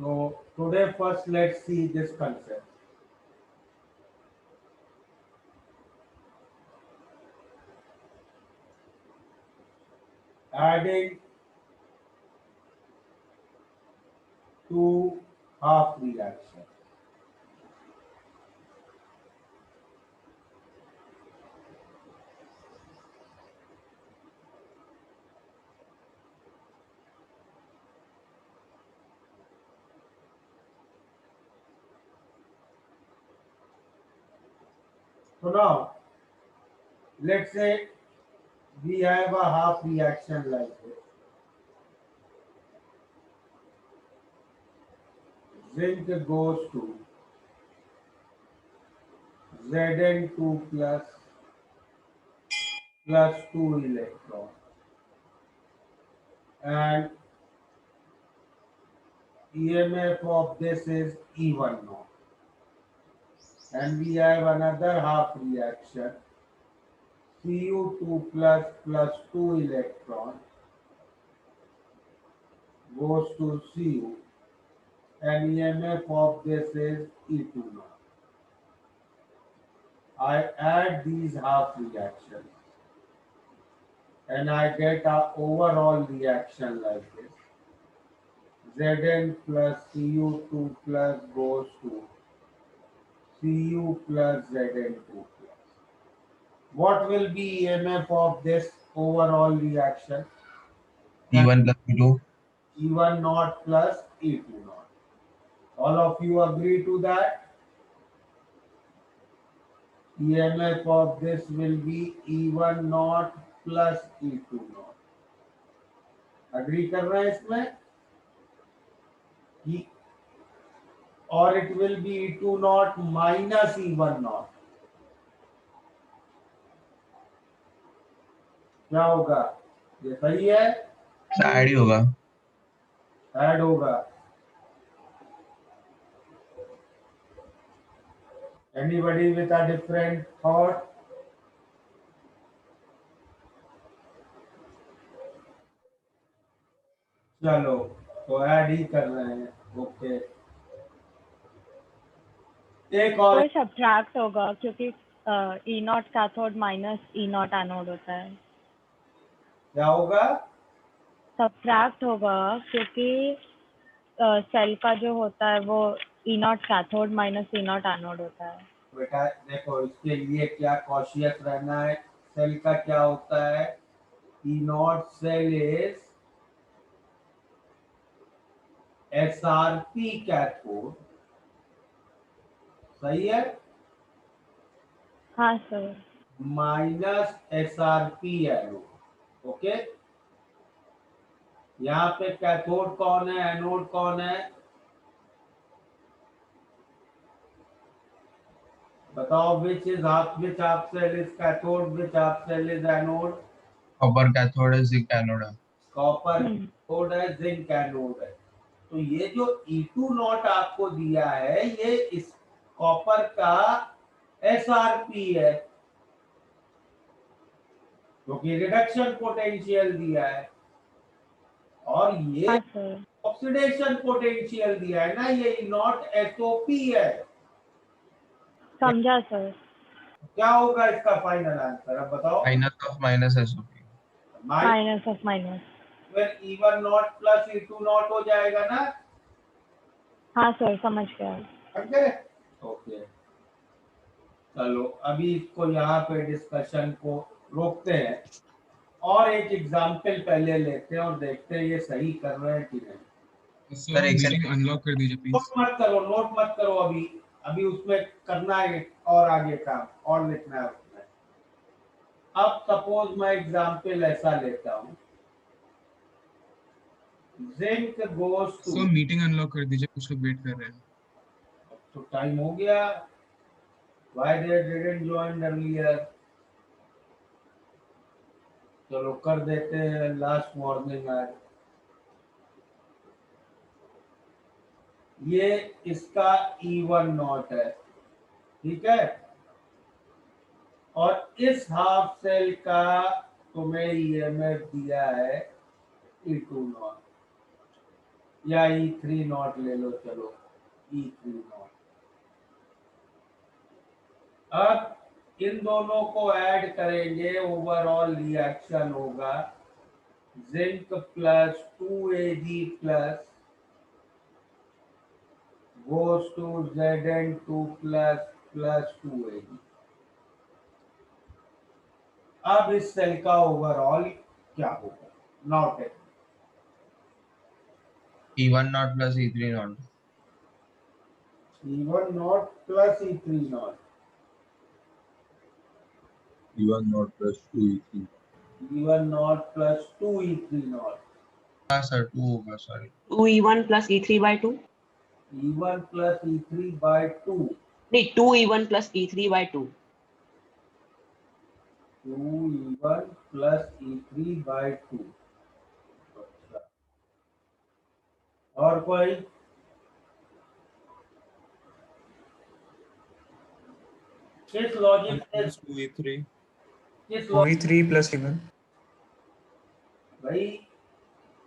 So today first let's see this concept. Adding two half reactions. So now let's say we have a half reaction like this. Zinc goes to Zn2 plus 2 electron, and EMF of this is E1 naught. And we have another half reaction, Cu2 plus 2 electron goes to Cu, and EMF of this is E2 naught. I add these half reactions and I get a overall reaction like this. Zn plus Cu2 plus goes to Cu plus Zn2 plus. What will be EMF of this overall reaction? E1 plus E2. E1 naught plus E2 naught. All of you agree to that? EMF of this will be E1 naught plus E2 naught. Agree कर रहे हैं इसमें? और it will be E2 naught minus E1 naught. क्या होगा? ये सही है? ऐड ही होगा. ऐड होगा. Anybody with a different thought? चलो तो ऐड ही कर रहे हैं. ओके. एक और सब्ट्रैक्ट होगा क्योंकि E naught cathode minus E naught anode होता है. क्या होगा? सब्ट्रैक्ट होगा क्योंकि सेल का जो होता है वो E naught cathode minus E naught anode होता है. बेटा देखो इसके लिए क्या कॉशियस रहना है. सेल का क्या होता है? E not cell is SRP cathode. सही है? हाँ sir. Minus SRP anode. Okay. यहाँ पे कैथोड कौन है, एनोड कौन है? बताओ. which half cell is cathode, which half cell is anode? Copper cathode है, जिंक एनोड है. कॉपर कैथोड है, जिंक एनोड है. तो ये जो E2 नॉट आपको दिया है ये इस कॉपर का SRP है क्योंकि रिडक्शन पोटेंशियल दिया है. और ये ऑक्सीडेशन पोटेंशियल दिया है ना. ये नॉट SOP है. समझा सर. क्या होगा इसका फाइनल आंसर? अब बताओ. Minus of minus SOP. Minus of minus. फिर E1 not plus E2 not हो जाएगा ना. हाँ सर समझ गया. ओके. चलो अभी इसको यहाँ पे डिस्कशन को रोकते हैं और एक एग्जाम्पल पहले लेते हैं और देखते हैं ये सही कर रहे हैं कि नहीं. सर एक सेकंड अनलॉक कर दीजिए प्लीज. नोट मत करो अभी उसमें करना है और आगे काम और लिखना है उसमें. अब सपोज मैं एग्जाम्पल ऐसा लेता हूँ. Zinc goes to. Sir meeting unlock कर दीजिए, कुछ लोग वेट कर रहे हैं. तो टाइम हो गया. Why they didn't join earlier? चलो कर देते हैं. लास्ट मॉर्निंग आज. ये इसका E1 नॉट है. ठीक है. और इस हाफ सेल का तुम्हें EMF दिया है E2 नॉट. या E3 नॉट ले लो, चलो E3 नॉट। अब इन दोनों को ऐड करेंगे, ओवरऑल रिएक्शन होगा zinc plus 2Ag plus goes to Zn2 plus 2Ag। अब इस सेल का ओवरऑल क्या होगा? नॉट है E1 not plus E3 naught. E1 not plus E3 naught. E1 not plus 2 E3. E1 not plus 2E3 naught. हाँ sir 2 होगा, sorry. 2E1 plus E3 by 2? E1 plus E3 by 2। नहीं, 2E1 plus E3 by 2. 2E1 plus E3 by 2। अच्छा, और कोई? किस logic से, Plus 2 E3. किस logic? 2E3 plus E1. भाई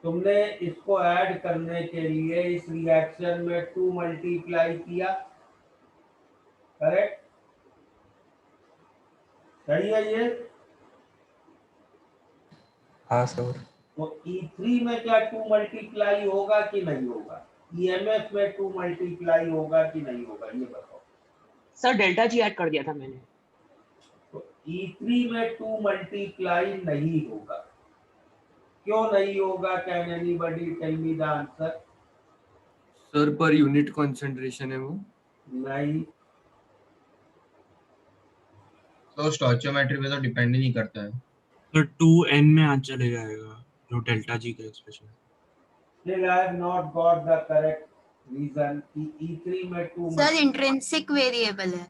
तुमने इसको ऐड करने के लिए इस रिएक्शन में 2 मल्टीप्लाई किया, करेक्ट? सही है ये? हाँ सर। तो E3 में क्या 2 मल्टीप्लाई होगा कि नहीं होगा? EMF में 2 मल्टीप्लाई होगा कि नहीं होगा, ये बताओ। सर डेल्टा जी ऐड कर दिया था मैंने। तो E3 में 2 मल्टीप्लाई नहीं होगा, क्यों नहीं होगा? Can anybody tell me the answer? Sir per unit concentration है वो। नहीं, तो स्टोइचियोमेट्री पे तो डिपेंड ही नहीं करता है। तो 2n में आ चले जाएगा जो डेल्टा जी का expression. still I have not got the correct reason कि E3 में 2 सर इंट्रिंसिक वेरिएबल है।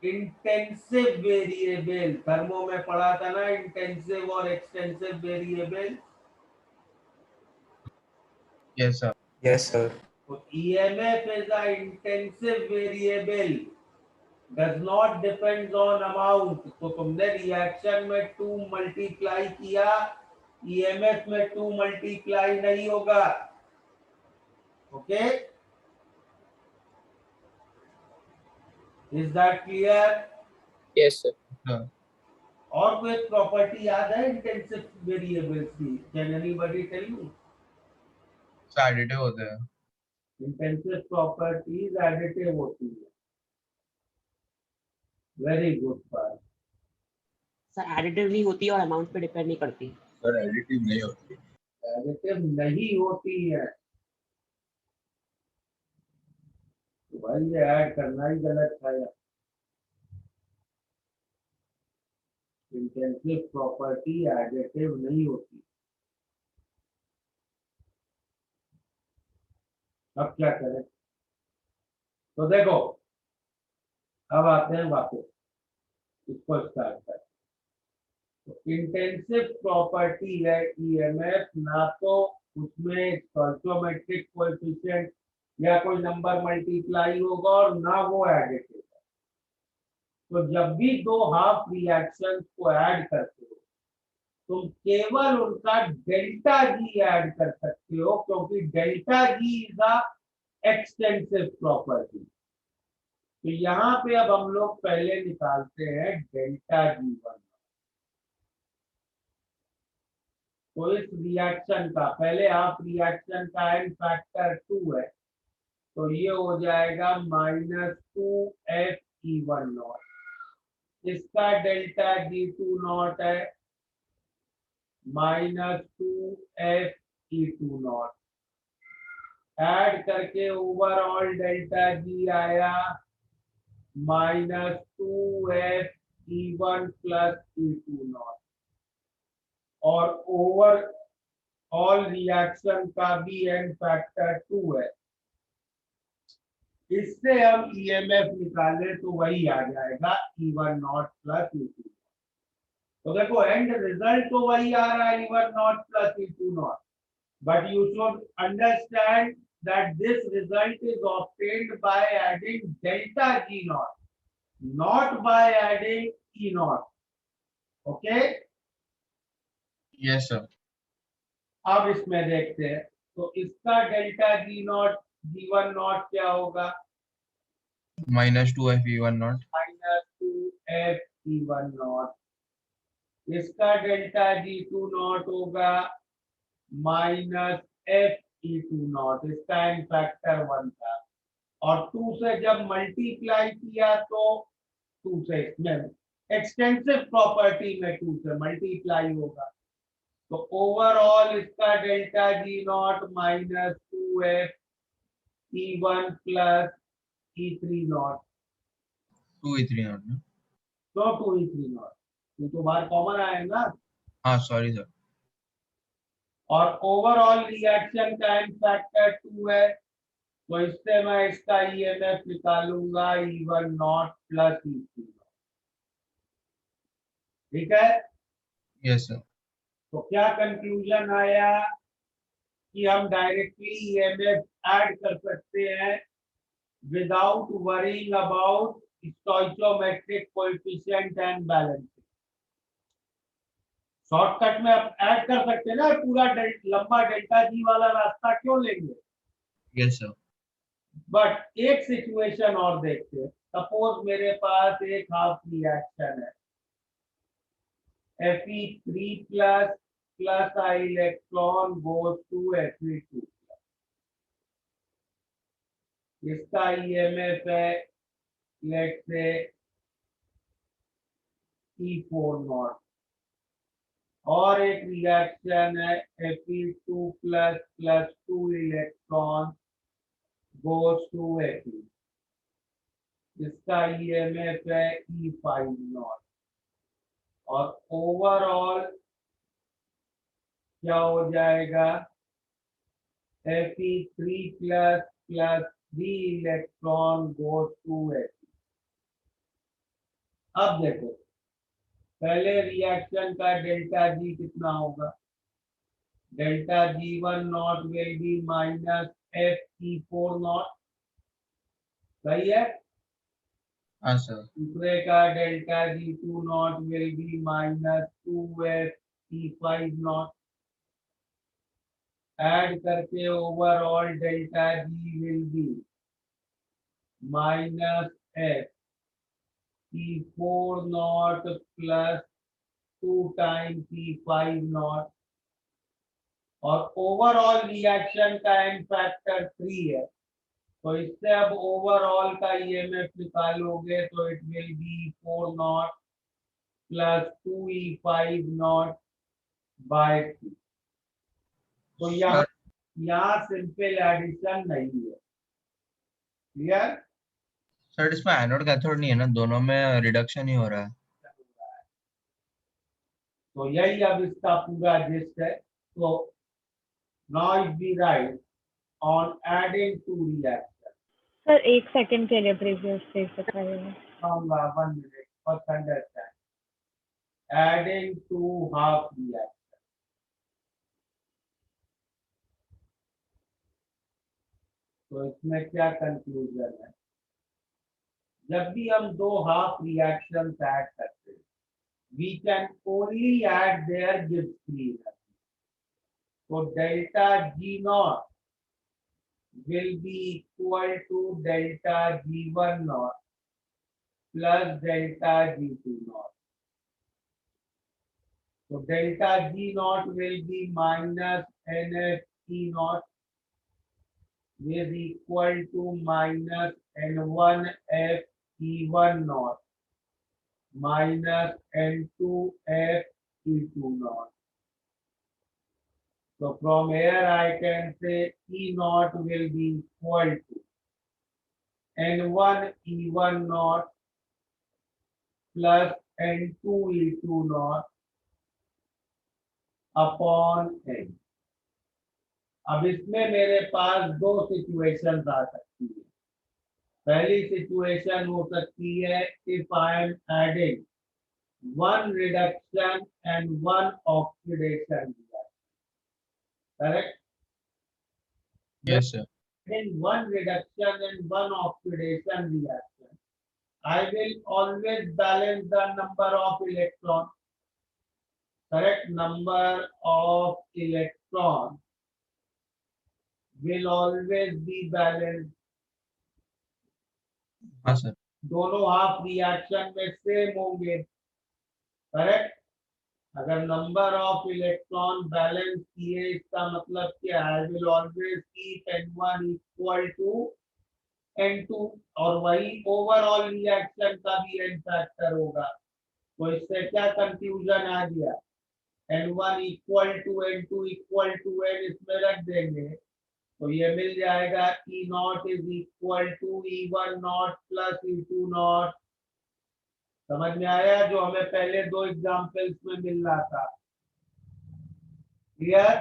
इंटेंसिव वेरिएबल, थर्मो में पढ़ा था ना, इंटेंसिव और extensive variable. Yes sir. Yes sir. तो EMF is a intensive variable, does not depends on amount। तो तुमने रिएक्शन में 2 मल्टीप्लाई किया, EMF में 2 मल्टीप्लाई नहीं होगा। Okay, is that clear? Yes sir. Sir और कोई प्रॉपर्टी याद है इंटेंसिव वेरिएबल्स की? Can anybody tell me? Additive होते हैं। इंटेंसिव प्रॉपर्टीज एडिटिव होती है। Very good part. Sir additive नहीं होती और अमाउंट पे डिपेंड नहीं करती। Sir, additive नहीं होती. एडिटिव नहीं होती है तो भाई ये ऐड करना ही गलत था यार। इंटेंसिव प्रॉपर्टी एडिटिव नहीं होती। अब क्या करें? तो देखो, अब आते हैं वापस इसको स्टार्ट करें। तो इंटेंसिव प्रॉपर्टी है ईएमएफ, ना तो उसमें स्टोइचियोमेट्रिक कोएफिशिएंट या कोई नंबर मल्टीप्लाई होगा और ना वो एडिटिव है। तो जब भी दो हाफ रिएक्शंस को ऐड करते हो तुम केवल उनका डेल्टा जी ऐड कर सकते हो, क्योंकि delta G is a extensive property. तो यहाँ पे अब हम लोग पहले निकालते हैं डेल्टा G1। तो इस रिएक्शन का पहले हाफ रिएक्शन का एन फैक्टर 2 है, तो ये हो जाएगा -2f E1 इसका डेल्टा G2 नॉट है -2f E2। ऐड करके ओवरऑल डेल्टा जी आया -2f E1 प्लस E2। और ओवर ऑल रिएक्शन का भी एन फैक्टर 2 है। इससे हम ईएमएफ निकाले तो वही आ जाएगा E1 नॉट प्लस E2। तो देखो एंड रिजल्ट तो वही आ रहा है E1 not plus E2। But you should understand that this result is obtained by adding delta G0, not by adding E0। Okay? Yes sir. अब इसमें देखते हैं, तो इसका delta G not G1 not क्या होगा? -2f(E1 naught). -2f(E1 not). इसका delta जी2 नॉट होगा -f(E2 नॉट). इसका n फैक्टर 1 था और 2 से जब मल्टीप्लाई किया तो 2 से इसमें एक्सटेंसिव प्रॉपर्टी में 2 से मल्टीप्लाई होगा, तो ओवरऑल इसका delta G not -2f(E1 plus E3 not. 2e3 naught ना? तो 2E3 नॉट, ये तो बाहर कॉमन आएगा। हाँ सॉरी सर। और ओवरऑल रिएक्शन का n फैक्टर 2 है, तो इससे मैं इसका ईएमएफ निकालूंगा E1 not plus E3 not. ठीक है, यस सर। तो क्या कंक्लूजन आया कि हम डायरेक्टली ईएमएफ ऐड कर सकते हैं without worrying about stoichiometric coefficient and balancing. Shortcut में आप ऐड कर सकते हैं ना, पूरा लंबा डेल्टा जी वाला रास्ता क्यों लेंगे? Yes sir. बट एक सिचुएशन और देखते हैं। सपोज मेरे पास एक हाफ रिएक्शन है, Fe3 plus I electron goes to Fe2 plus। इसका ईएमएफ है लेट्स से E4 नॉट, और एक रिएक्शन है Fe2 plus 2 electron goes to Fe। इसका ईएमएफ है E5 नॉट, और ओवरऑल क्या हो जाएगा? Fe3 plus 3 electron goes to Fe। अब देखो, पहले रिएक्शन का डेल्टा जी कितना होगा? डेल्टा जी1 naught will be -Fe4 naught, सही है। हाँ सर। दूसरे का डेल्टा जी2 naught will be -2Fe5 naught. Add करके overall delta G will be -Fe4 naught plus 2 times E5 naught, और ओवरऑल रिएक्शन का n फैक्टर 3 है, तो इससे अब ओवरऑल का ईएमएफ निकालोगे तो it will be 4 not plus 2E5 not by 3। तो यहाँ सिंपल एडिशन नहीं है, क्लियर? सर इसमें एनोड कैथोड नहीं है ना, दोनों में रिडक्शन ही हो रहा है। तो यही अब इसका पूरा जिस्ट है। तो now if we write on adding to reaction, sir 1 second के लिए प्रीवियस पेज बताइए। 1 minute first understand adding two half reaction। तो इसमें क्या कंक्लूजन है? जब भी हम दो हाफ रिएक्शन ऐड करते हैं, we can only add their Gibbs free energy। तो delta G not will be equal to delta G1 naught plus delta G2 naught। So delta G naught will be minus NF E naught is equal to minus N1 F E1 naught minus N2 F E2 naught। So from here I can say E naught will be equal to N1 E1 naught plus N2 E2 naught upon N। अब इसमें मेरे पास दो situation आ सकती है। पहली situation हो सकती है if I am adding 1 reduction and 1 oxidation. Correct? Yes sir. In 1 reduction and 1 oxidation reaction, I will always balance the number of electrons. Correct? Number of electrons will always be balanced. हाँ sir. दोनों half reaction में same होंगे, correct. अगर number of electron balance किए इसका मतलब क्या है, will always keep n1 equal to n2, और वही ओवरऑल रिएक्शन का भी n फैक्टर होगा। तो इससे क्या कंफ्यूजन आ गया, n1 equal to n2 equal to n इसमें रख देंगे तो ये मिल जाएगा E not is equal to E1 not plus E2 not. समझ में आया, जो हमें पहले दो एग्जांपल्स में मिल रहा था, clear.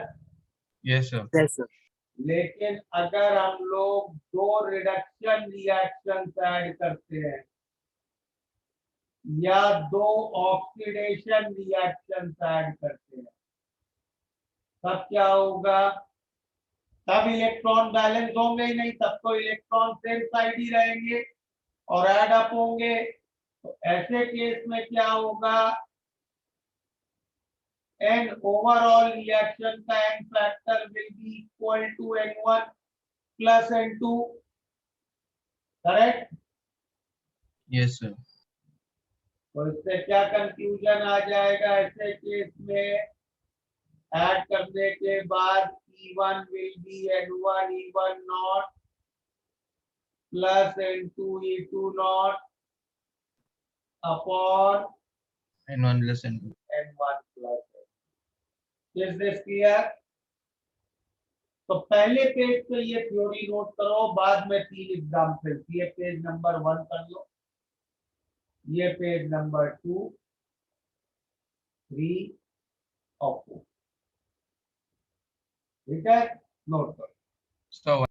Yes sir. Yes, sir. लेकिन अगर हम लोग दो रिडक्शन रिएक्शन ऐड करते हैं या दो ऑक्सीडेशन रिएक्शन ऐड करते हैं, तब क्या होगा, तब इलेक्ट्रॉन बैलेंस होंगे ही नहीं, तब तो इलेक्ट्रॉन सेम साइड ही रहेंगे और ऐड अप होंगे। तो ऐसे केस में क्या होगा, n ओवरऑल रिएक्शन का n factor will be equal to n1 plus n2, correct. Yes sir. तो इससे क्या कंफ्यूजन आ जाएगा, ऐसे केस में ऐड करने के बाद E1 will be n1 E1 not plus n2 E2 not upon n1 plus n2। n1 plus. Is this clear. तो पहले पेज पे ये थ्योरी नोट करो, बाद में तीन एग्जाम्पल, ये पेज नंबर 1 कर लो, ये पेज नंबर 2, 3 और 4, ठीक है, नोट करो। So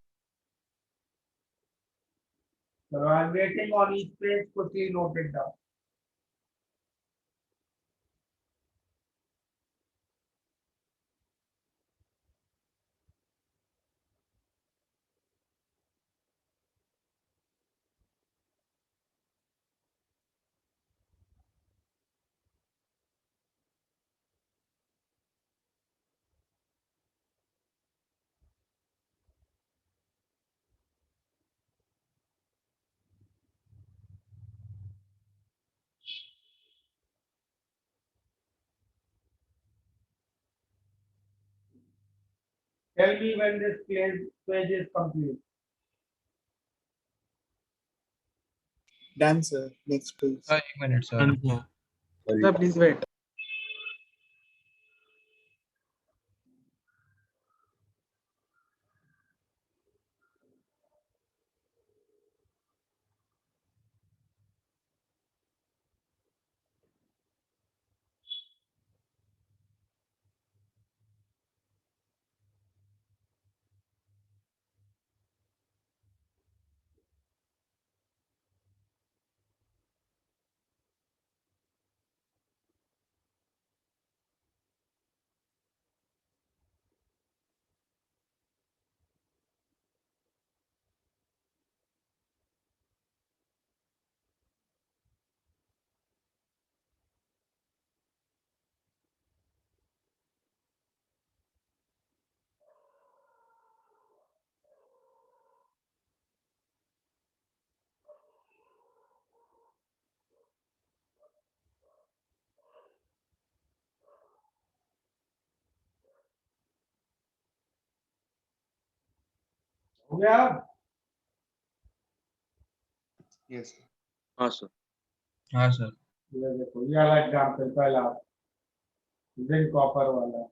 So I'm waiting on each page, quickly note it down. Tell me when this page is complete. Done, sir. Next, please. Sir एक minute sir. Done, sir. Sorry. Sir, please wait. हो गया। Yes, sir. हाँ sir. हाँ sir. ये देखो, ये वाला example पहला जिंक कॉपर वाला।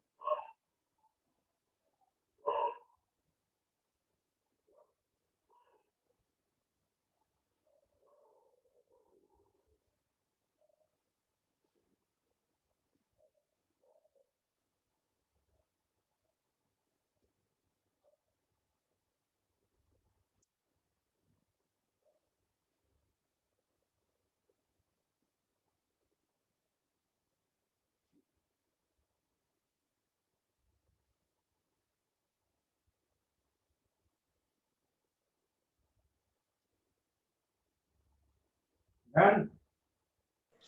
डन।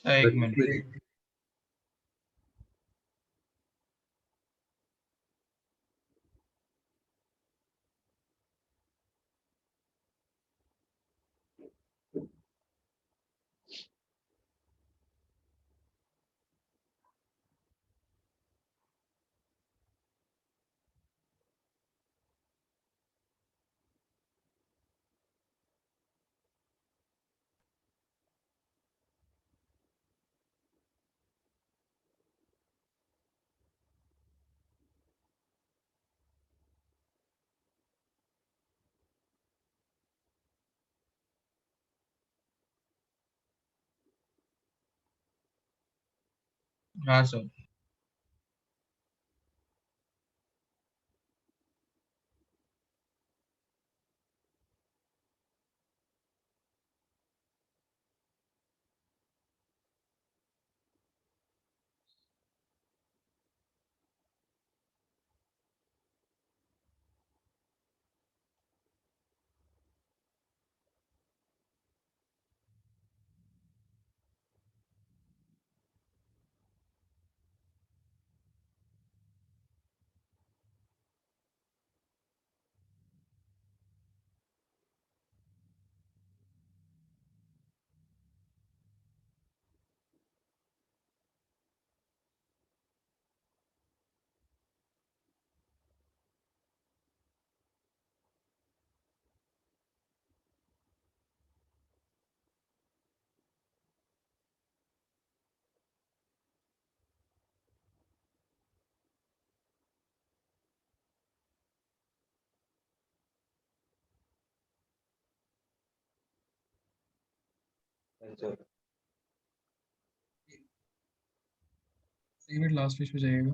सर एक But मिनट। very- हाँ सर। एक मिनट लास्ट पेज पे जाइएगा।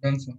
Done sir.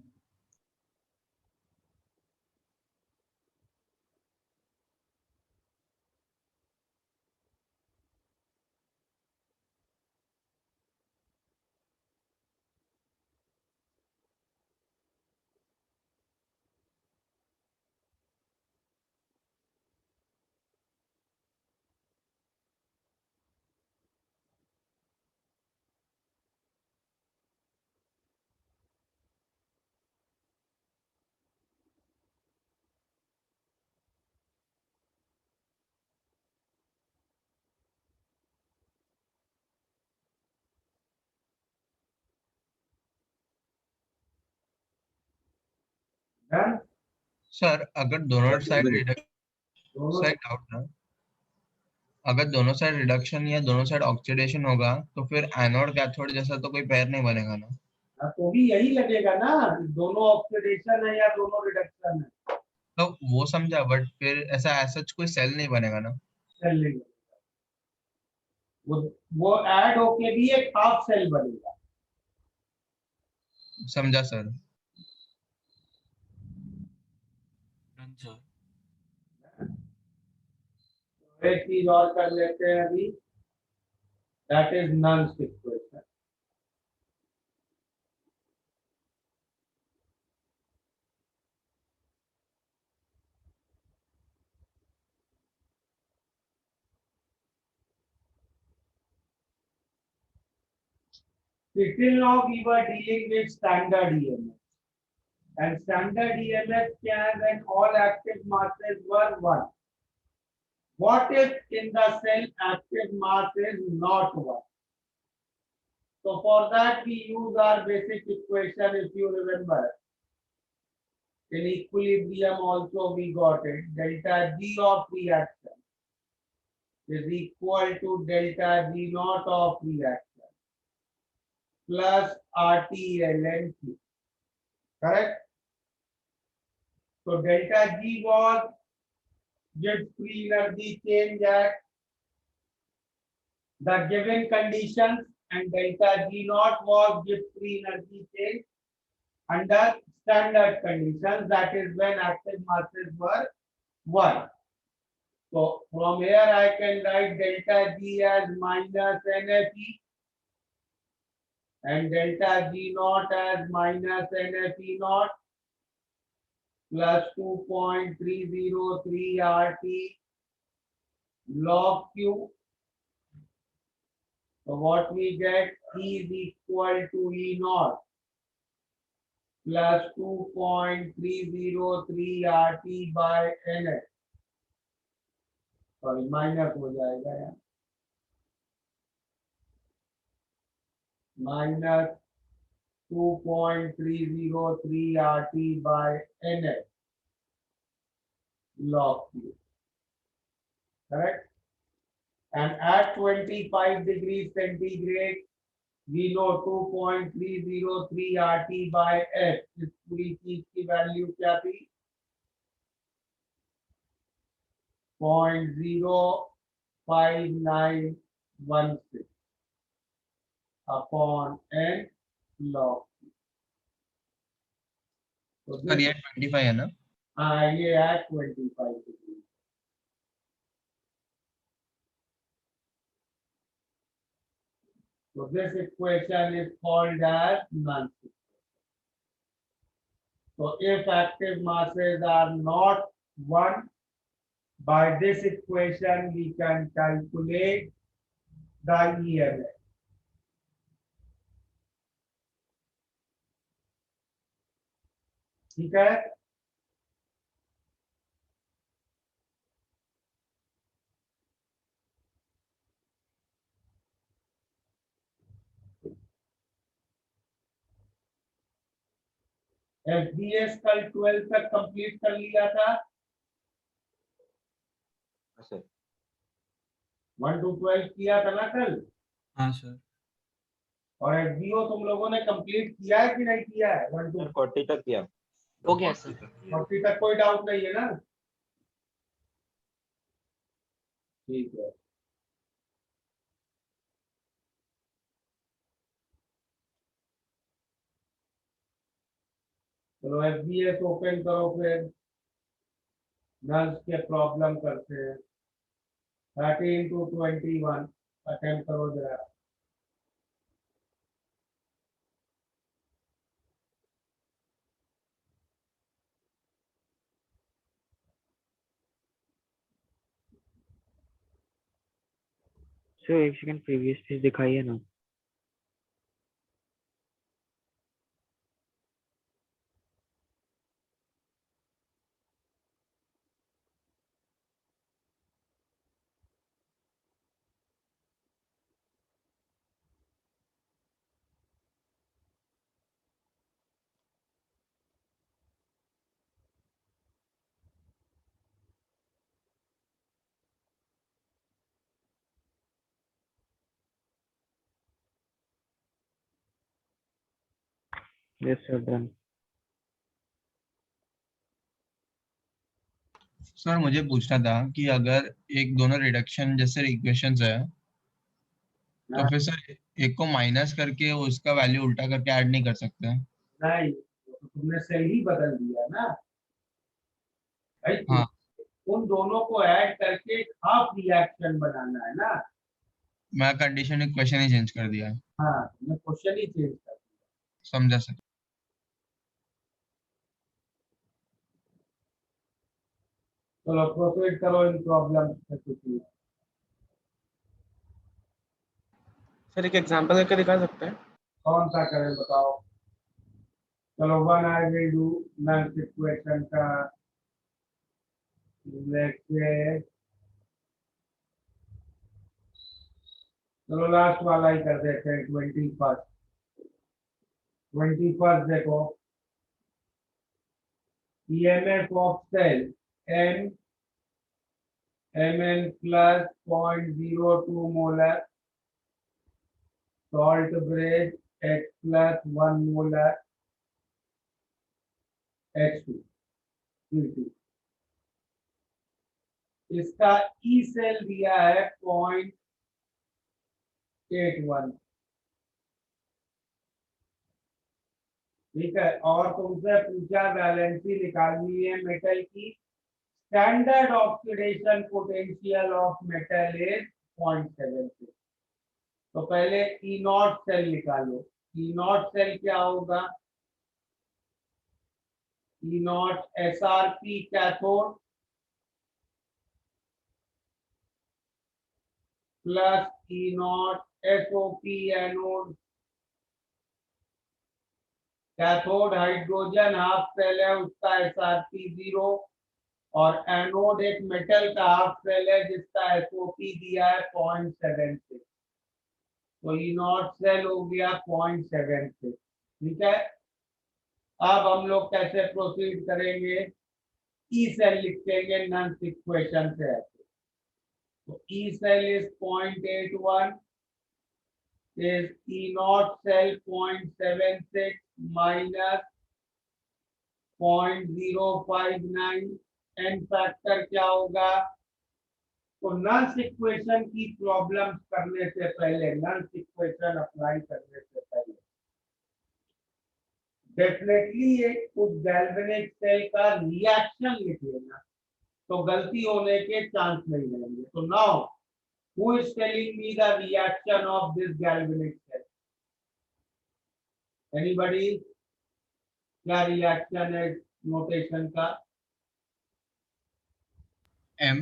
डन। सर अगर दोनों Just a साइड minute. दोनों साइड डाउट ना, अगर दोनों साइड रिडक्शन या दोनों साइड ऑक्सीडेशन होगा तो फिर एनोड कैथोड जैसा तो कोई पैर नहीं बनेगा ना। तो भी यही लगेगा ना, दोनों ऑक्सीडेशन है या दोनों रिडक्शन है। तो वो समझा, बट फिर ऐसा सच कोई सेल नहीं बनेगा ना। सेल नहीं बनेगा। वो ऐड होके भी एक हाफ सेल बनेगा। समझा सर। Done sir. एक चीज और कर लेते हैं अभी, that is non equation. Till now we were dealing with standard EMF, and standard EMF can when all active masses were 1. What if in the cell active mass is not 1? So for that we use our basic equation, if you remember. In equilibrium also we got it. Delta G of reaction is equal to delta G naught of reaction plus RT ln Q. Correct? So delta G was Gibbs free energy change at the given conditions, and delta G naught was Gibbs free energy change under standard conditions, that is when active masses were 1. So from here I can write delta G as minus NFE and delta G naught as minus NFE naught plus 2.303 RT log Q. So what we get, E is equal to E naught plus 2.303 RT by NF. Sorry, minus हो जाएगा यार, minus 2.303 RT by NF log Q. Correct? and at 25 degrees centigrade we know 2.303 RT by H. इस पूरी चीज की value क्या थी? 0.05916 upon n log. तो सर ये 25 है ना? हाँ, ये at 25 degrees. So this equation is called as Nernst equation. So if active masses are not 1, by this equation we can calculate the EMF. ठीक है? FBS कल 12 तक कंप्लीट कर लिया था. 1 to 12 किया था ना कल. हाँ सर। और FBO तुम लोगों ने कंप्लीट किया है कि नहीं किया है? 1 to 40 तक किया हो गया सर। 40 तक कोई डाउट नहीं है ना? ठीक है. चलो FBS ओपन करो, फिर नल्स के प्रॉब्लम करते हैं. 30 to 21 अटेम्प्ट करो जरा. सर एक सेकंड प्रीवियस पेज दिखाइए ना. Yes sir done. सर मुझे पूछना था कि अगर एक दोनों रिडक्शन जैसे इक्वेशंस है तो फिर सर एक को माइनस करके उसका वैल्यू उल्टा करके ऐड नहीं कर सकते? नहीं, तो तुमने सेल ही बदल दिया ना भाई. हाँ. उन दोनों को ऐड करके एक हाफ रिएक्शन बनाना है ना. मैं कंडीशन इक्वेशन ही चेंज कर दिया है. हाँ, तुमने क्वेश्चन ही चेंज कर दिया. समझा सर. चलो प्रोसीड करो इन प्रॉब्लम से कुछ. सर एक एग्जांपल करके दिखा सकते हैं? कौन सा करें बताओ. चलो one I will do nulls equation का. लेट्स से चलो लास्ट वाला ही कर देते हैं. 21st देखो. EMF of cell M Mn plus 0.02 molar salt bridge H plus 1 molar H2 P2. इसका E सेल दिया है 0.81. ठीक है. और तुमसे पूछा वैलेंसी निकालनी है मेटल की. Standard oxidation potential of metal is 0.76. तो पहले E नॉट सेल निकालो. E नॉट सेल क्या होगा? E not SRP cathode plus E not SOP anode. Cathode hydrogen half cell है, उसका SRP 0, और एनोड एक मेटल का हाफ सेल है जिसका SOP दिया है 0.76. तो E नॉट सेल हो गया 0.76. ठीक है. अब हम लोग कैसे प्रोसीड करेंगे? E सेल लिखेंगे नर्स इक्वेशन से ऐसे. So E cell is 0.81, is E naught cell 0.76 minus 0.059, n factor क्या होगा? तो नल्स इक्वेशन की प्रॉब्लम्स करने से पहले, नल्स इक्वेशन अप्लाई करने से पहले डेफिनेटली एक उस गैल्वेनिक सेल का रिएक्शन लिख लेना, तो गलती होने के चांस नहीं रहेंगे। तो now who is telling me the reaction of this galvanic cell? Anybody? क्या रिएक्शन है नोटेशन का? M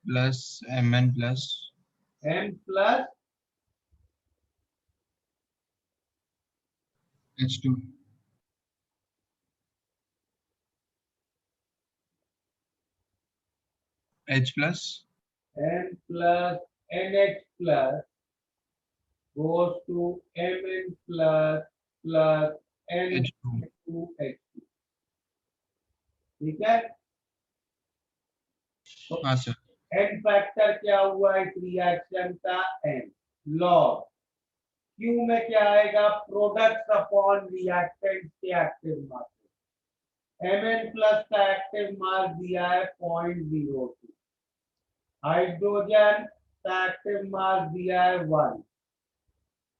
plus Mn plus m plus H2 H plus m plus nh plus goes to mn plus H2. n2h2। ठीक है? तो हाँ sir. n factor क्या हुआ इस रिएक्शन का? n लॉग Q में क्या आएगा? प्रोडक्ट अपॉन रिएक्टेंट के एक्टिव मास। Mn प्लस का एक्टिव मास दिया है 0.02, हाइड्रोजन का एक्टिव मास दिया है 1,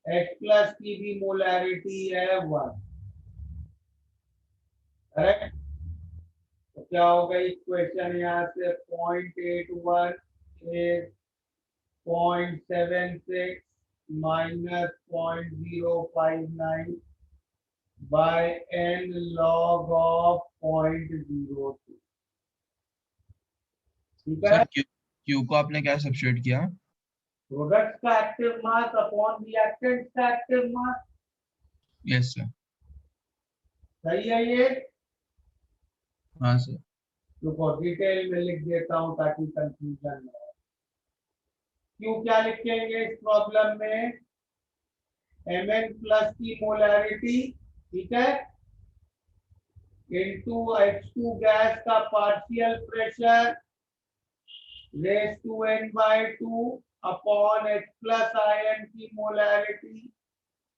H प्लस की भी मोलैरिटी है 1, करेक्ट? तो क्या होगा इक्वेशन? यहाँ से 0.81 is 0.76 minus 0.059 by n log of 0.02। ठीक है? सर Q को आपने क्या सब्स्टिट्यूट किया? प्रोडक्ट का एक्टिव मास अपॉन रिएक्टेंट का एक्टिव मास। Yes sir. सही है ये? हाँ सर। रुको डिटेल में लिख देता हूं ताकि कंफ्यूजन ना हो। क्यों क्या लिखेंगे इस प्रॉब्लम में? Mn प्लस की मोलैरिटी, ठीक है, इनटू H2 गैस का partial pressure raise to n/2 upon H plus ion की मोलैरिटी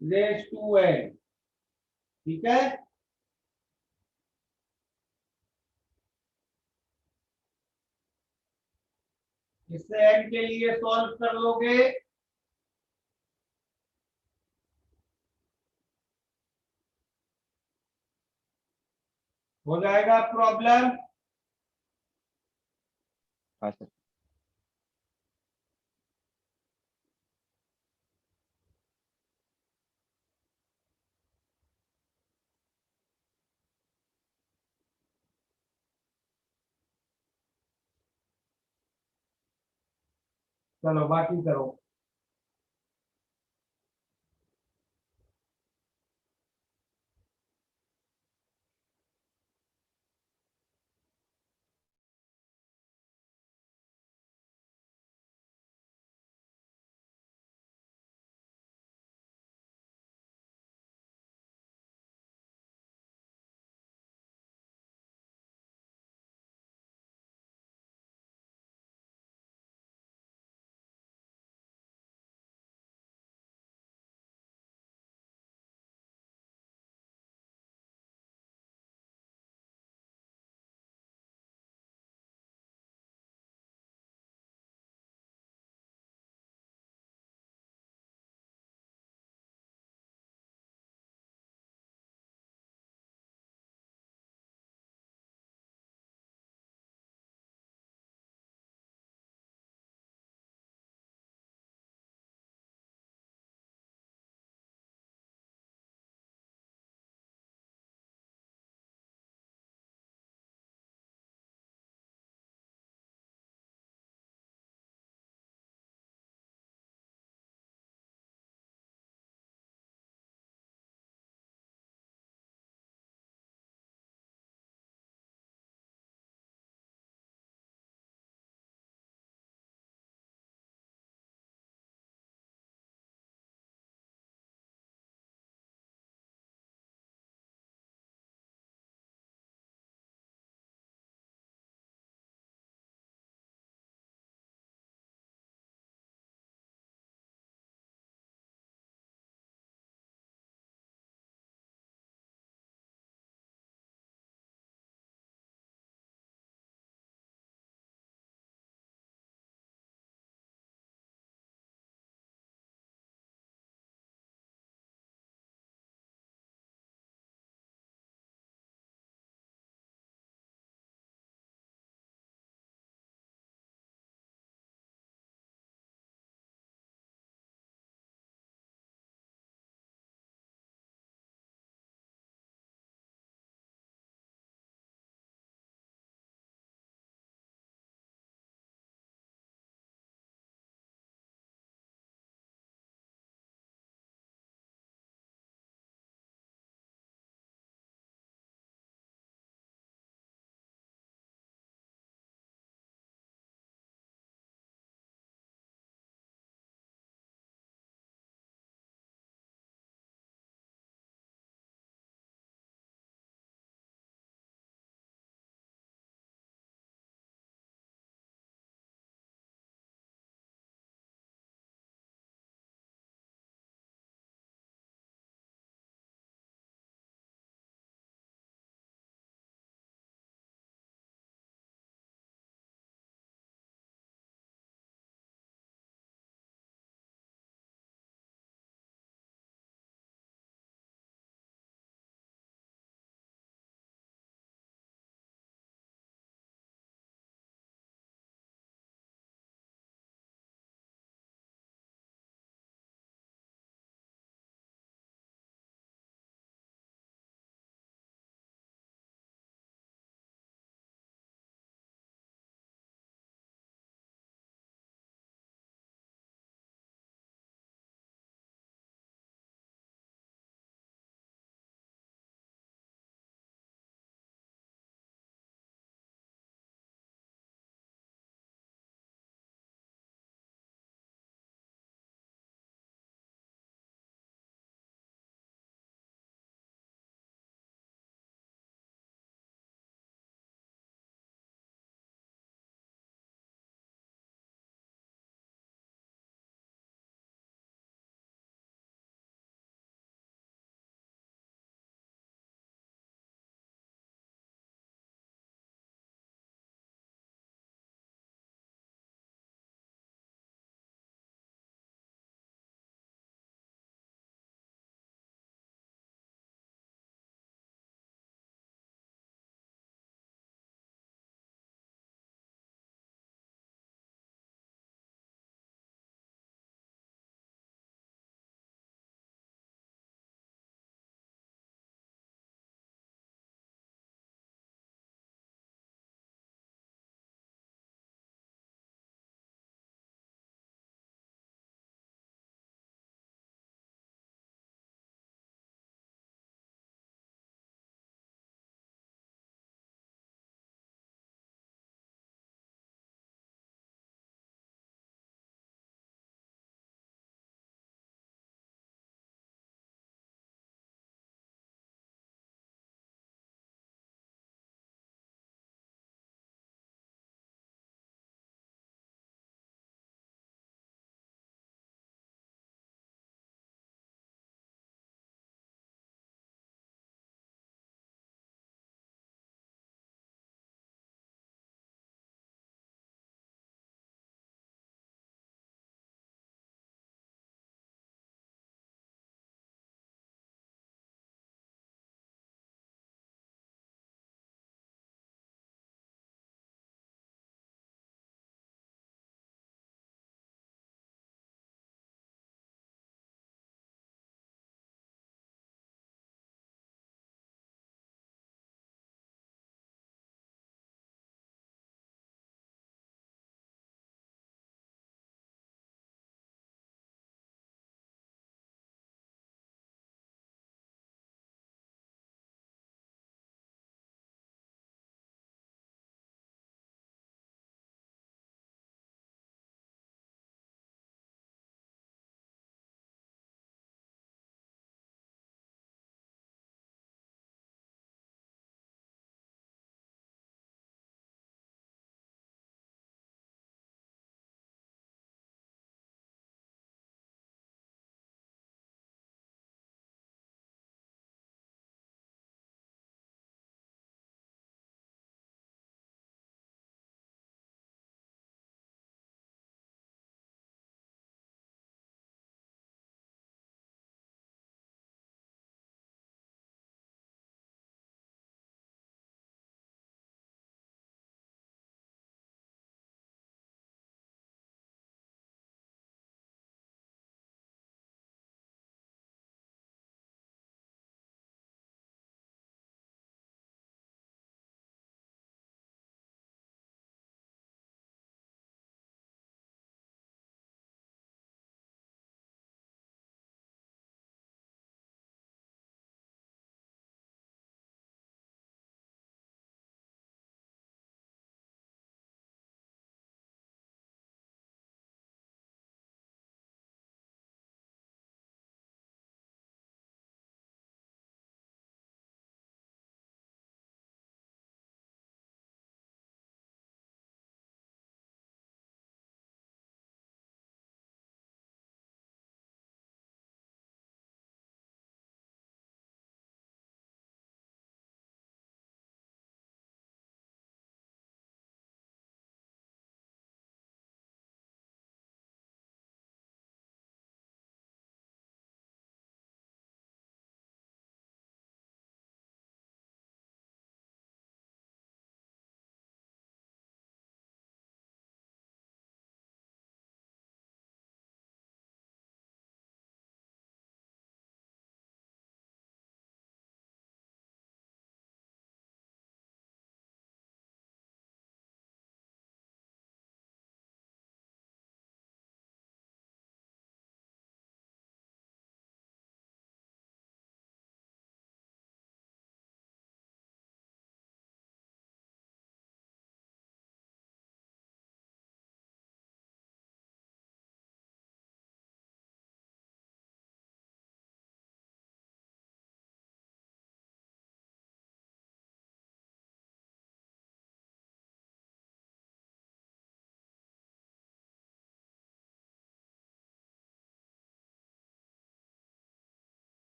रेज टू n। ठीक है? इससे n के लिए सॉल्व कर लोगे। हो जाएगा प्रॉब्लम? हाँ सर। चलो बाकी करो।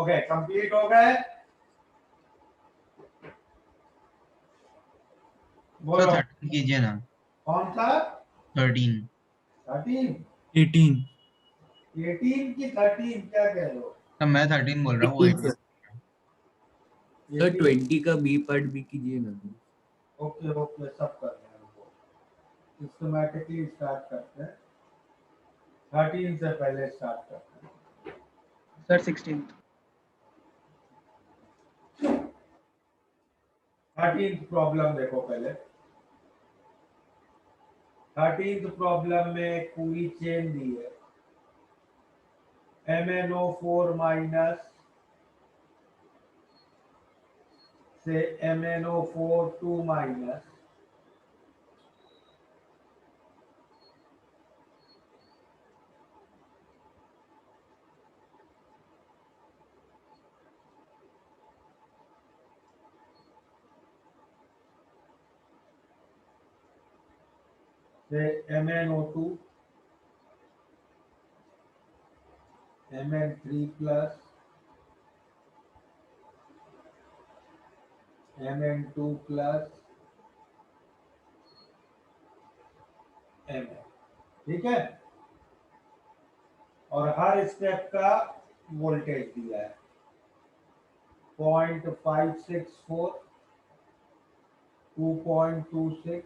ओके कंप्लीट हो गए बोलो 13 कीजिए ना। कौन सा 13। 13 18 18 की 13 क्या कह रहे हो तो मैं 13 बोल रहा हूँ, वो 18। सर 20 का बी पार्ट भी कीजिए ना। ओके ओके सब कर रहे हैं वो सिस्टमैटिकली स्टार्ट करते हैं 13 से पहले स्टार्ट करते हैं सर 16th 13th प्रॉब्लम देखो पहले 13th प्रॉब्लम में पूरी चेन दी है MnO4 माइनस से MnO4 2 माइनस से MnO2 Mn3 plus Mn2 plus Mn ठीक है और हर स्टेप का वोल्टेज दिया है 0.564 2.26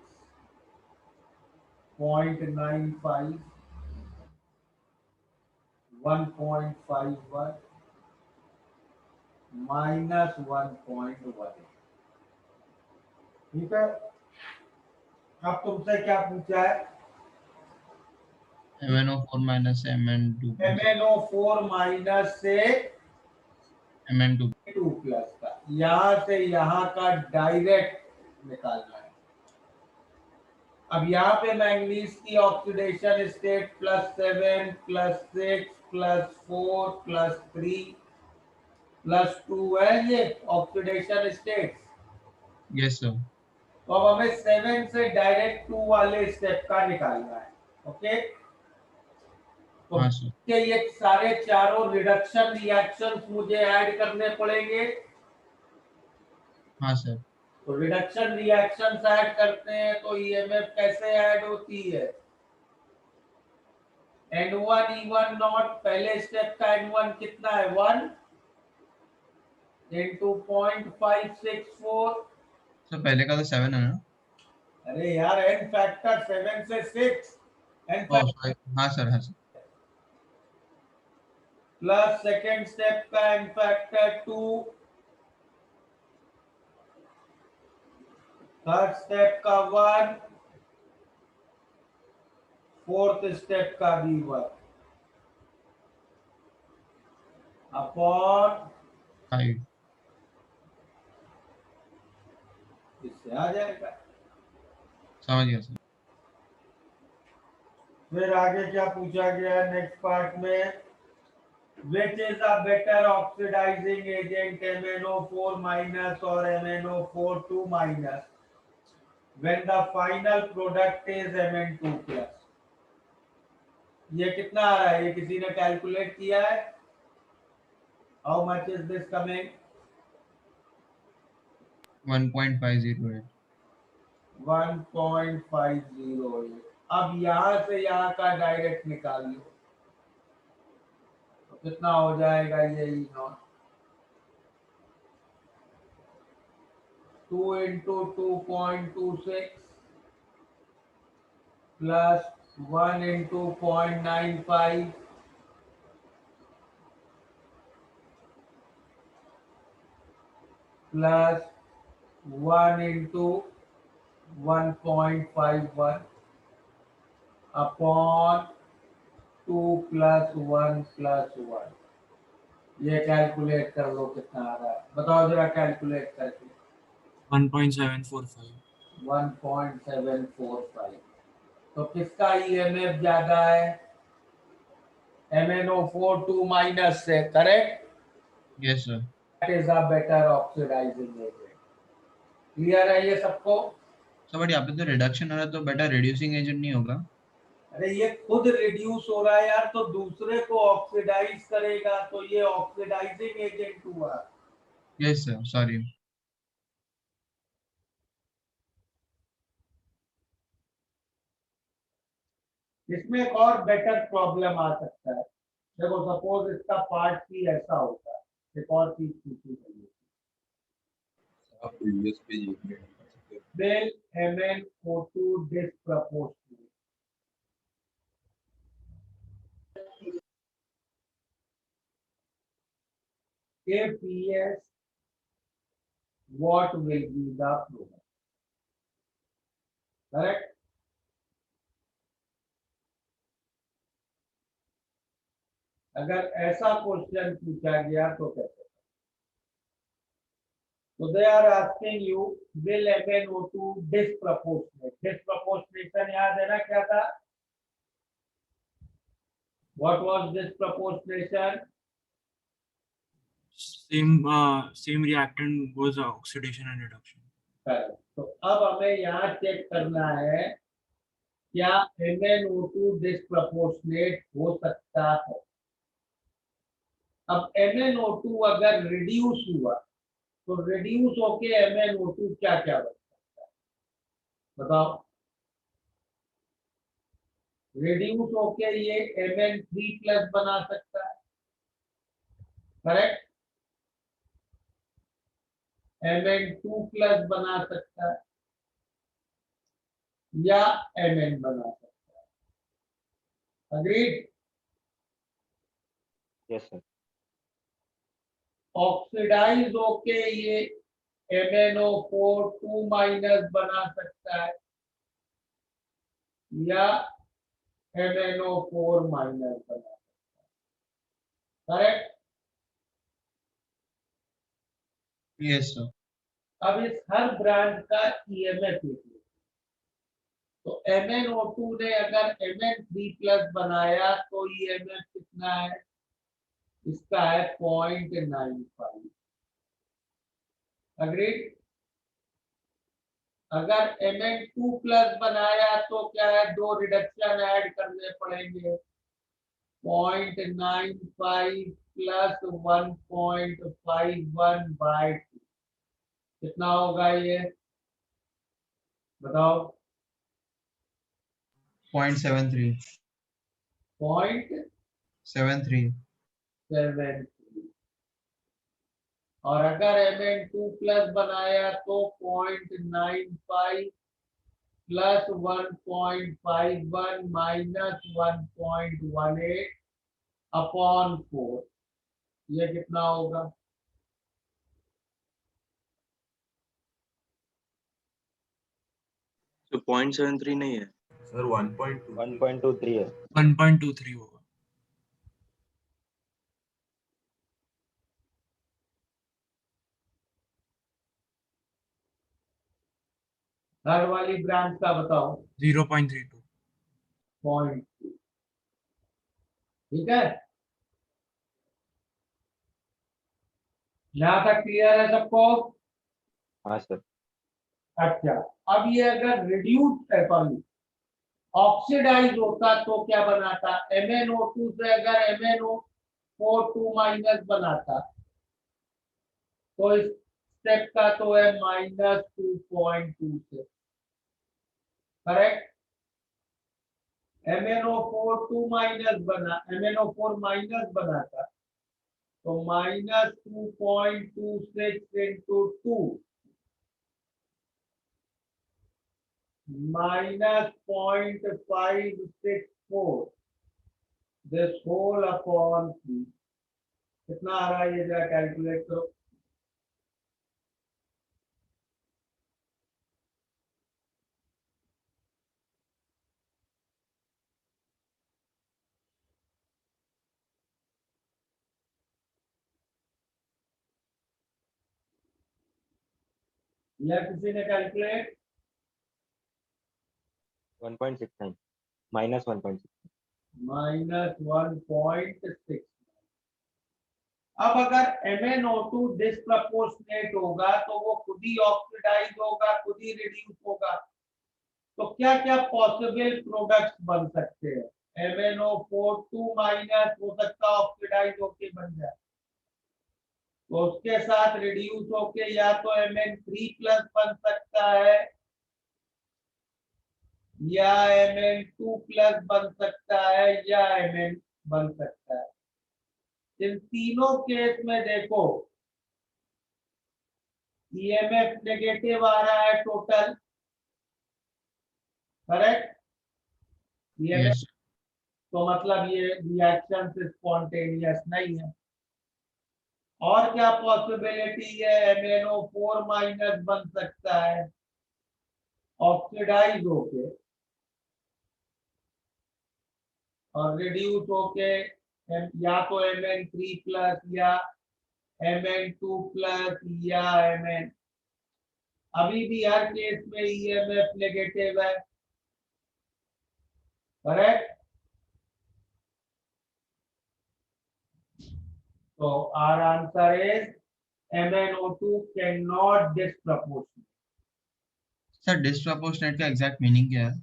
0.95 1.51 माइनस 1.1 ठीक है अब तुमसे क्या पूछा है MnO4 माइनस से MN2 MnO4 माइनस से MN2 2 प्लस का यहां से यहां का डायरेक्ट निकालना है अब यहाँ पे मैंगनीज की ऑक्सीडेशन स्टेट +7 +6 +4 +3 +2 है ये ऑक्सीडेशन स्टेट यस सर। तो अब हमें 7 से डायरेक्ट 2 वाले स्टेप का निकालना है ओके तो हाँ सर। ये सारे चारों रिडक्शन रिएक्शंस मुझे ऐड करने पड़ेंगे हाँ सर। तो रिडक्शन रिएक्शंस ऐड करते हैं तो ईएमएफ कैसे ऐड होती है N1 E1 नॉट पहले स्टेप का N1 कितना है 1 into 0.564 सर पहले का तो 7 है ना। अरे यार n फैक्टर 7 से 6 n ओह सॉरी। हाँ सर, हाँ सर। प्लस सेकेंड स्टेप का n फैक्टर 2 थर्ड स्टेप का 1 फोर्थ स्टेप का भी 1 अपॉन 5। इससे आ जाएगा समझ गया सर। फिर आगे क्या पूछा गया नेक्स्ट पार्ट में which is a better oxidizing agent MnO4 minus or MnO4 2 minus when the final product is Mn2 plus ये कितना आ रहा है ये किसी ने कैलकुलेट किया है how much is this coming 1.508। 1.508 अब यहां से यहां का डायरेक्ट निकाल लो तो कितना हो जाएगा ये ई not 2 into 2.26 plus 1 into 0.95 plus 1 into 1.51 upon 2 plus 1 plus 1 ये कैलकुलेट कर लो कितना आ रहा है बताओ जरा कैलकुलेट करके 1.745 1.745 तो किसका ईएमएफ ज्यादा है MnO4 2 माइनस से correct yes sir. That is a better oxidising agent clear है ये सबको सर बट यहाँ पे तो रिडक्शन हो रहा है तो बेटा रिड्यूसिंग एजेंट नहीं होगा। अरे ये खुद रिड्यूस हो रहा है यार, तो दूसरे को ऑक्सीडाइज करेगा, तो ये ऑक्सीडाइजिंग एजेंट हुआ। Yes sir, sorry. इसमें एक और बेटर प्रॉब्लम आ सकता है। देखो सपोज इसका पार्ट सी ऐसा होता है, एक और चीज पूछी गई आप प्रीवियस पेज एक में कर सकते हैं। है, MnO2 disproportionate। If yes, what will be the problem? Correct? अगर ऐसा क्वेश्चन पूछा गया तो कैसे? So they are asking you, will MnO2 disproportionate? Disproportionation याद है ना क्या था? What was disproportionation? Same reactant goes oxidation and reduction. Correct. तो अब हमें यहाँ चेक करना है क्या MnO2 डिस्प्रपोर्शनेट हो सकता है। अब MnO2 अगर रिड्यूस हुआ तो रिड्यूस होके MnO2 क्या क्या बन सकता है बताओ। रिड्यूस होके ये Mn3+ बना सकता है, करेक्ट। Mn2+ बना सकता है या Mn बना सकता है। अग्रीड? Yes sir. ऑक्सीडाइज होके ये MnO4 2- बना सकता है या MnO4- बना सकता है, करेक्ट। Yes sir. अब इस हर ब्रांड का EMF लिखिए। तो MnO2 ने अगर Mn3+ बनाया तो EMF कितना है? इसका है 0.95। अग्रीड? अगर Mn2+ बनाया तो क्या है? दो रिडक्शन ऐड करने पड़ेंगे, 0.95 प्लस 1.51/2। कितना होगा ये बताओ? 0.73। 0.73। 73। और अगर Mn2+ बनाया तो 0.95 प्लस 1.51 माइनस 1.18 अपॉन 4। ये कितना होगा? तो 0.73 नहीं है सर 1.2 1.23 है। 1.23 होगा। हर वाली ब्रांच का बताओ। 0.32। 0.2। ठीक है, यहाँ तक क्लियर है सबको? हाँ सर। अच्छा, अब ये अगर रिड्यूस सॉरी ऑक्सीडाइज होता तो क्या बनाता? MnO2 से अगर MnO4 2- बनाता तो इस स्टेप का तो है -2.2 से, करेक्ट। MnO4 2- बना, MnO4- बनाता तो -2.26 into 2 -0.564 this whole upon 3। कितना आ रहा है ये जरा कैलकुलेट करो। या किसी ने कैलकुलेट? 1.69 माइनस 1.6 -1.6। अब अगर MnO2 डिस्प्रपोर्शनेट होगा तो वो खुद ही ऑक्सीडाइज होगा, खुद ही रिड्यूस होगा। तो क्या क्या पॉसिबल प्रोडक्ट्स बन सकते हैं? MnO4 2 माइनस हो सकता है ऑक्सीडाइज होके बन जाए, तो उसके साथ रिड्यूस होके या तो Mn3 प्लस बन सकता है या Mn2 प्लस बन सकता है या Mn बन सकता है। इन तीनों केस में देखो EMF नेगेटिव आ रहा है टोटल, करेक्ट? EMF यस तो मतलब ये रिएक्शन स्पॉन्टेनियस नहीं है। और क्या पॉसिबिलिटी है? MnO4 माइनस बन सकता है ऑक्सीडाइज होके और रिड्यूस होके या तो Mn3 प्लस या Mn2 प्लस या Mn। अभी भी हर केस में EMF नेगेटिव है, करेक्ट? तो our answer is MnO2 cannot disproportionate. Sir disproportionate का एग्जैक्ट मीनिंग क्या है?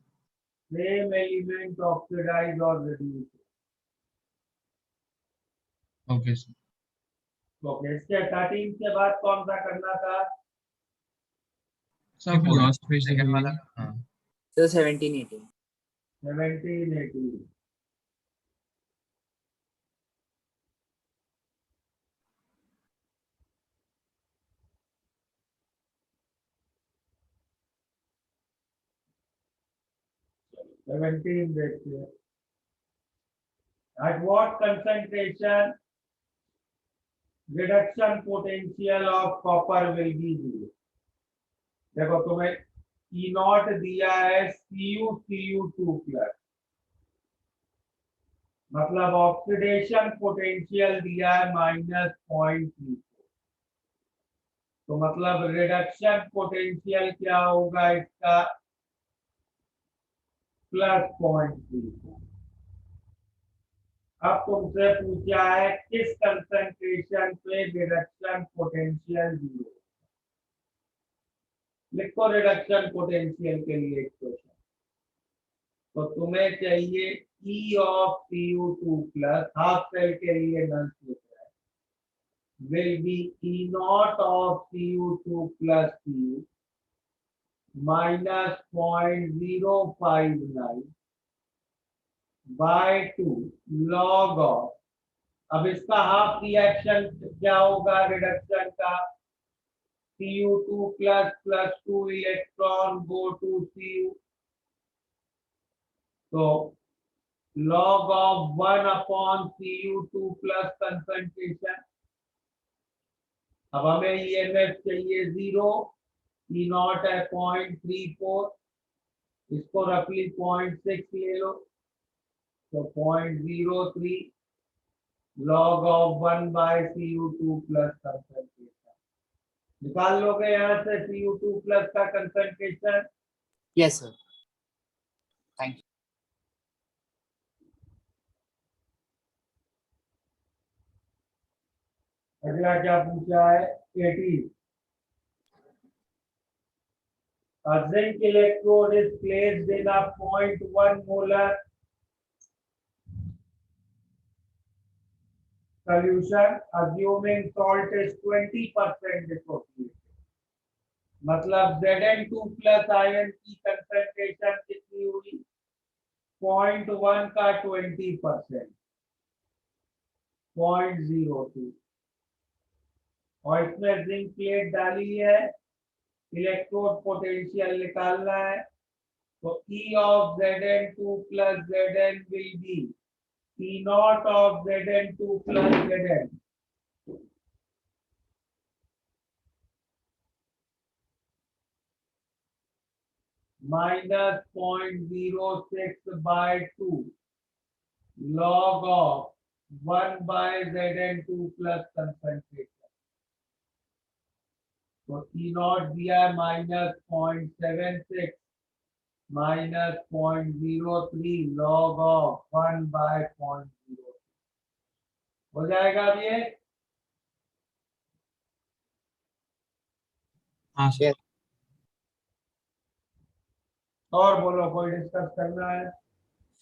Same element oxidize or reduce. Okay sir. Okay, इसके 13 के बाद कौन सा करना था? सर फिर लास्ट पेज सेकंड वाला। दिखाइए। हाँ सर 17 18 17 18। देखते हैं। At what concentration reduction potential of copper will be 0? देखो तुम्हें E0 दिया है Cu2 प्लस, मतलब ऑक्सीडेशन पोटेंशियल दिया है -0.34, तो मतलब रिडक्शन पोटेंशियल क्या होगा इसका? +0.34। अब तुमसे पूछा है किस कंसंट्रेशन पे रिडक्शन पोटेंशियल 0? लिखो रिडक्शन पोटेंशियल के लिए इक्वेशन। तो तुम्हें चाहिए E of Cu2 plus, half cell के लिए नल लिख रहा है, will be E0 of Cu2 plus Cu minus 0.059 by 2 log of, अब इसका हाफ रिएक्शन क्या होगा रिडक्शन का? Cu2 plus plus 2 electron go to Cu, तो log of 1 upon Cu2 plus concentration. अब हमें EMF चाहिए 0, E0 है 0.34, इसको रफली 0.6 ले लो, तो 0.03 log of 1 by Cu2 plus concentration. निकाल लोगे यहाँ से Cu2 प्लस का concentration? Yes sir, thank you. अगला क्या पूछा है? 18। A zinc electrode is placed in a 0.1 molar solution assuming salt is 20% dissociated, मतलब Zn2 प्लस आयन की कंसंट्रेशन कितनी हुई? 0.1 का 20%, 0.02, और इसमें जिंक प्लेट डाली है, इलेक्ट्रोड पोटेंशियल निकालना है, तो E of Zn2 plus Zn will be E0 of Zn2 plus Zn minus 0.06 by 2 log of 1 by Zn2 plus concentration, तो E0 दिया -0.76 minus 0.03 log of 1 by 0.03 हो जाएगा अब ये? हाँ सर। और बोलो, कोई डिस्कस करना है?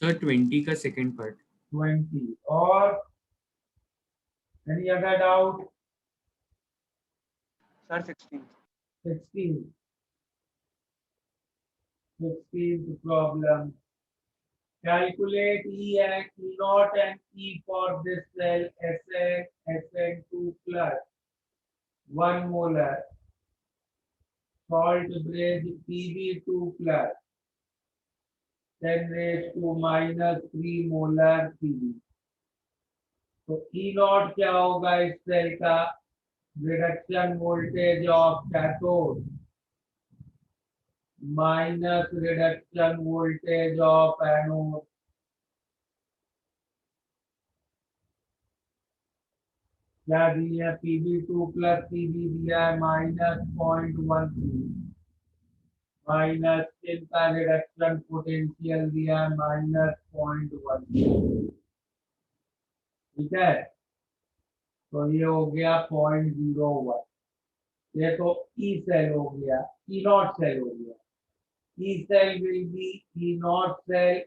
सर 20 का सेकंड पार्ट। 20 और any other doubt? Sir 16 16th problem. Calculate E and E naught and E for this cell Sn2 plus 1 molar salt bridge Pb2 plus 10 raised to minus 3 molar Pb. तो E naught क्या होगा इस cell का? Reduction voltage of cathode minus reduction voltage of anode. क्या दिया है? Pb2 plus Pb दिया है -0.13 माइनस इनका रिडक्शन पोटेंशियल दिया है -0.13। ठीक है, तो ये हो गया 0.01। ये तो ई सेल हो गया, ई नॉट सेल हो गया। E cell will be E not cell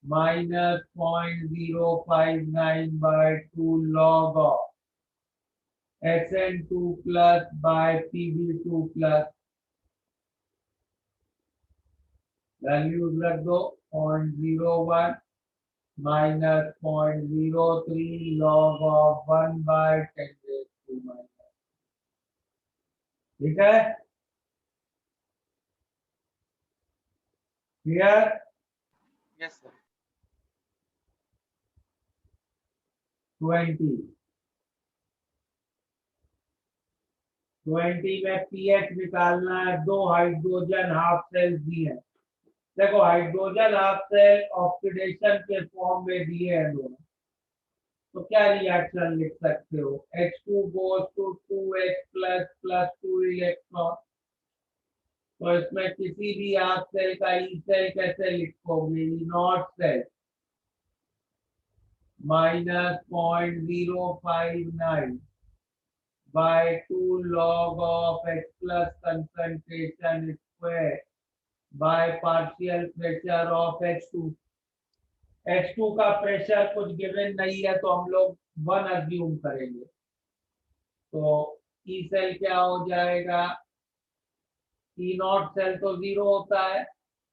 -0.059 by 2 log of Sn2 plus by Pb2 plus values रख दो 0.01 minus 0.03 log of 1 by 10 raised to minus। ठीक है, क्लियर? Yes sir. 20 में पीएच निकालना है। दो हाइड्रोजन हाफ सेल दिए हैं। देखो, हाइड्रोजन हाफ सेल ऑक्सीडेशन के फॉर्म में दिए हैं दोनों, तो क्या रिएक्शन लिख सकते हो? H2 goes to 2H plus 2 electron. तो इसमें किसी भी हाफ सेल का ई सेल कैसे लिखोगे? ई not cell -0.059 by 2 log of H plus concentration square by partial pressure of H2। H2 का प्रेशर कुछ गिवन नहीं है, तो हम लोग 1 अज्यूम करेंगे। तो ई सेल क्या हो जाएगा? ई नॉट सेल तो 0 होता है,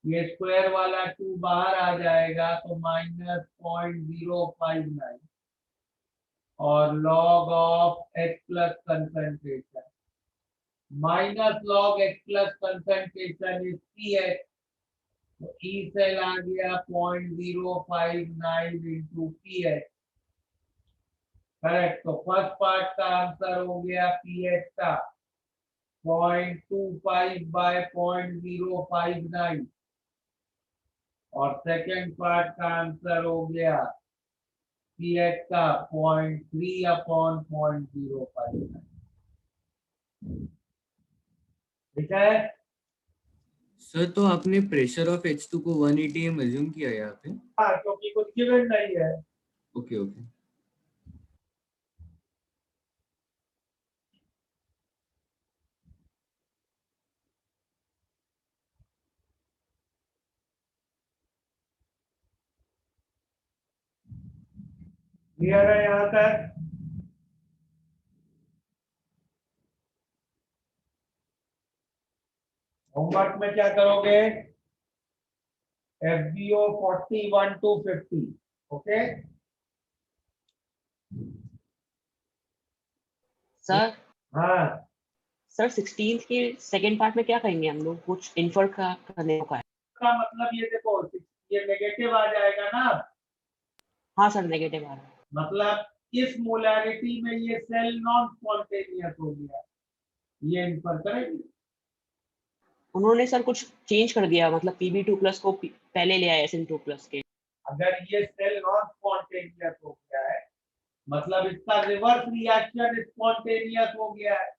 ये स्क्वायर वाला 2 बाहर आ जाएगा, तो -0.059 और log of H plus concentration minus log H plus concentration is pH. तो ई सेल आ गया 0.059 इंटू पीएच। करेक्ट, तो फर्स्ट पार्ट का आंसर हो गया पीएच का 0.25 बाय 0.059 और सेकेंड पार्ट का आंसर हो गया पीएच का 0.3 अपॉन 0.059। ठीक है सर, तो आपने प्रेशर ऑफ H2 को 1 atm अज्यूम किया यहाँ पे? हाँ, क्योंकि कुछ गिवन नहीं है। Okay okay. क्लियर है यहाँ तक? होमवर्क में क्या करोगे? FBO 41 to 50। ओके सर हाँ, सर 16th के सेकंड पार्ट में क्या करेंगे हम लोग? कुछ इन्फर का करने का है। का मतलब ये देखो, ये नेगेटिव आ जाएगा ना। हाँ सर, नेगेटिव आ रहा है। मतलब इस मोलैरिटी में ये सेल नॉन स्पॉन्टेनियस हो गया, ये इन्फर करेंगे। उन्होंने सर कुछ चेंज कर दिया, मतलब Pb2 प्लस को पहले ले आया Sn2 प्लस के। अगर ये सेल नॉन स्पॉन्टेनियस हो गया है, मतलब इसका रिवर्स रिएक्शन स्पॉन्टेनियस हो गया है।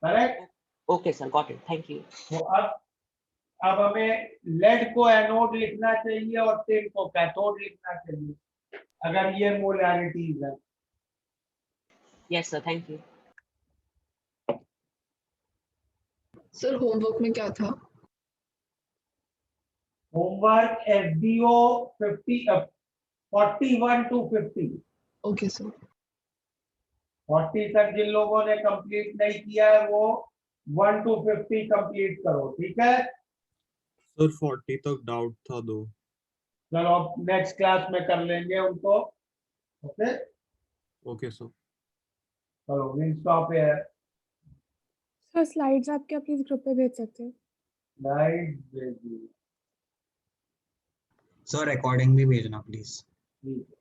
Correct? Okay sir, got it, thank you. तो अब हमें लेड को एनोड लिखना चाहिए और टिन को कैथोड लिखना चाहिए, अगर ये मोलैरिटीज है। Yes sir, thank you. Sir homework में क्या था? Homework SDO 41 to 50। Okay sir. 40 तक जिन लोगों ने कंप्लीट नहीं किया है वो 1 to 50 कंप्लीट करो, ठीक है। सर 40 तक डाउट था दो। चलो नेक्स्ट क्लास में कर लेंगे उनको, ओके। Okay sir. चलो will stop here. Sir slides आप क्या प्लीज ग्रुप पे भेज सकते हैं? स्लाइड भेजिए। सर रिकॉर्डिंग भी भेजना प्लीज। ठीक है।